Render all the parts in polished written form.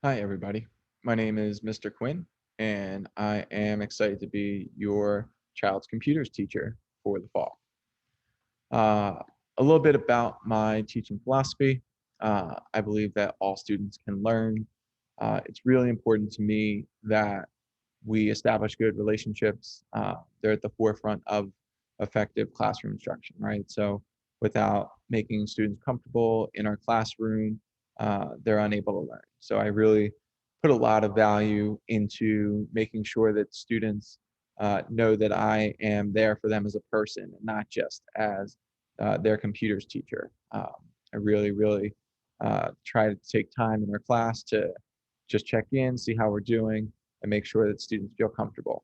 Hi, everybody. My name is Mr. Quinn, and I am excited to be your child's computers teacher for the fall. Uh, a little bit about my teaching philosophy. I believe that all students can learn. It's really important to me that we establish good relationships. They're at the forefront of effective classroom instruction, right? So, without making students comfortable in our classroom, they're unable to learn. So, I really put a lot of value into making sure that students know that I am there for them as a person and not just as their computers teacher. I really try to take time in our class to just check in, see how we're doing, and make sure that students feel comfortable.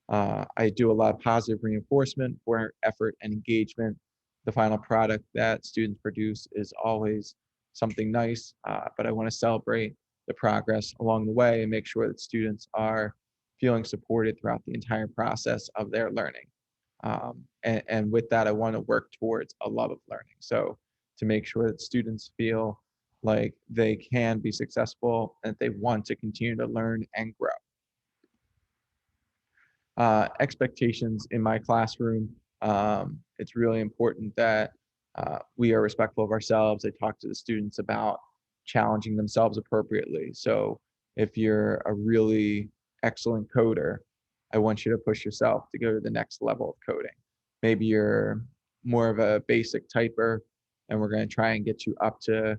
I do a lot of positive reinforcement for effort and engagement. The final product that students produce is always something nice, but I want to celebrate the progress along the way and make sure that students are feeling supported throughout the entire process of their learning. And with that, I want to work towards a love of learning. So to make sure that students feel like they can be successful and that they want to continue to learn and grow. Expectations in my classroom. It's really important that we are respectful of ourselves. I talk to the students about challenging themselves appropriately. So if you're a really excellent coder, I want you to push yourself to go to the next level of coding. Maybe you're more of a basic typer, and we're going to try and get you up to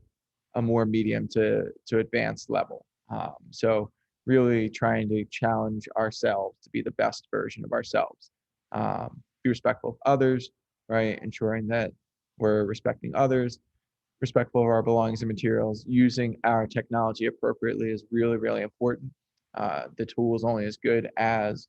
a more medium to advanced level. So really trying to challenge ourselves to be the best version of ourselves. Be respectful of others, right? Ensuring that we're respecting others, respectful of our belongings and materials. Using our technology appropriately is really important. The tool is only as good as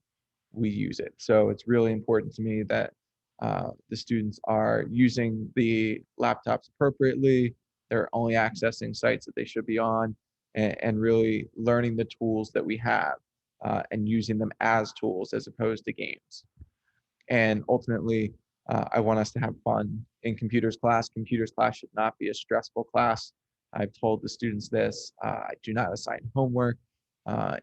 we use it. So it's really important to me that the students are using the laptops appropriately. They're only accessing sites that they should be on, and really learning the tools that we have and using them as tools as opposed to games. And ultimately, I want us to have fun in computers class. Computers class should not be a stressful class. I've told the students this. I do not assign homework.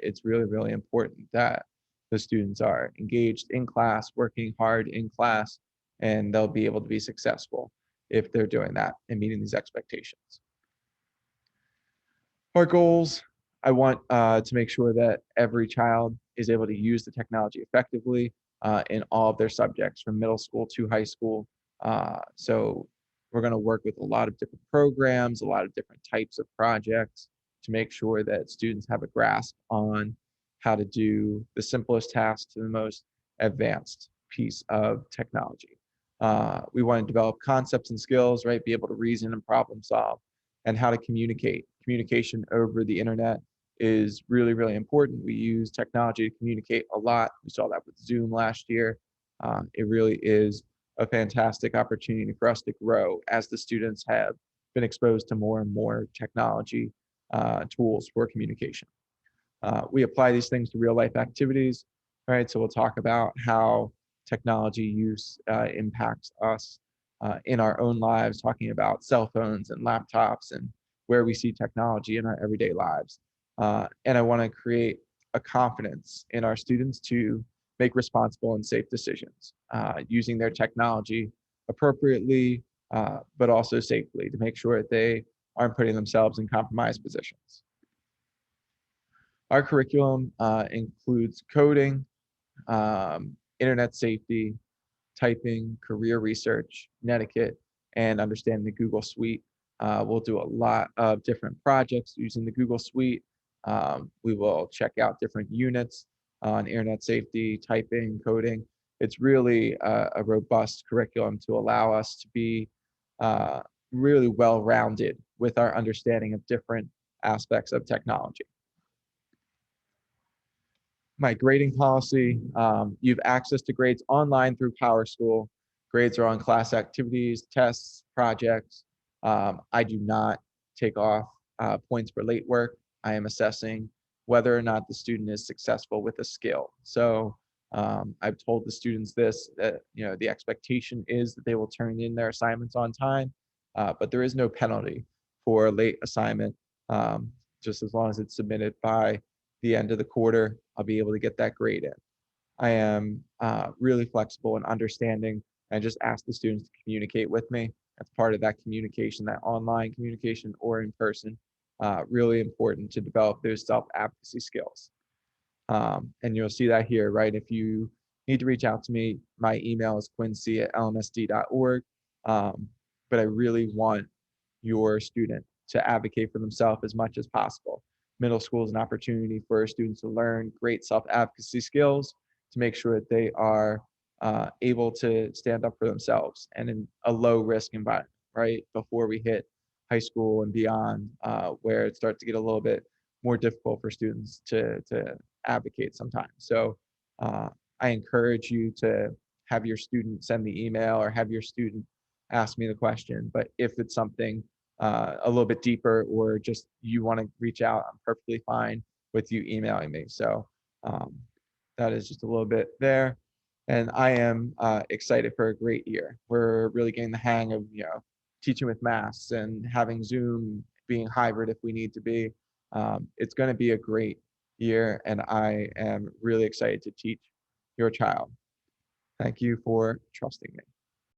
It's really important that the students are engaged in class, working hard in class, and they'll be able to be successful if they're doing that and meeting these expectations. Our goals, I want to make sure that every child is able to use the technology effectively in all of their subjects from middle school to high school. So we're going to work with a lot of different programs, a lot of different types of projects to make sure that students have a grasp on how to do the simplest task to the most advanced piece of technology. We want to develop concepts and skills, right? Be able to reason and problem solve and how to communicate. Communication over the internet is really important. We use technology to communicate a lot. We saw that with Zoom last year. It really is a fantastic opportunity for us to grow as the students have been exposed to more and more technology tools for communication. We apply these things to real life activities, right? So we'll talk about how technology use impacts us in our own lives, talking about cell phones and laptops and where we see technology in our everyday lives. And I want to create a confidence in our students to make responsible and safe decisions using their technology appropriately, but also safely to make sure that they aren't putting themselves in compromised positions. Our curriculum includes coding, internet safety, typing, career research, netiquette, and understanding the Google Suite. We'll do a lot of different projects using the Google Suite. We will check out different units on internet safety, typing, coding. It's really a robust curriculum to allow us to be uh, really well-rounded with our understanding of different aspects of technology. My grading policy. You have access to grades online through PowerSchool. Grades are on class activities, tests, projects. I do not take off points for late work. I am assessing whether or not the student is successful with a skill. So I've told the students this, that the expectation is that they will turn in their assignments on time, but there is no penalty for a late assignment. just as long as it's submitted by the end of the quarter, I'll be able to get that grade in. I am really flexible and understanding. I just ask the students to communicate with me. That's part of that communication, that online communication or in person. Really important to develop those self-advocacy skills. And you'll see that here, right? If you need to reach out to me, my email is quincy@lmsd.org. But I really want your student to advocate for themselves as much as possible. Middle school is an opportunity for students to learn great self-advocacy skills to make sure that they are able to stand up for themselves and in a low risk environment, right? Before we hit high school and beyond, where it starts to get a little bit more difficult for students to advocate sometimes. So I encourage you to have your student send the email or have your student ask me the question. But if it's something a little bit deeper or just you want to reach out, I'm perfectly fine with you emailing me. So um, that is just a little bit there. And I am excited for a great year. We're really getting the hang of, teaching with masks and having Zoom, being hybrid if we need to be. It's going to be a great year, and I am really excited to teach your child. Thank you for trusting me.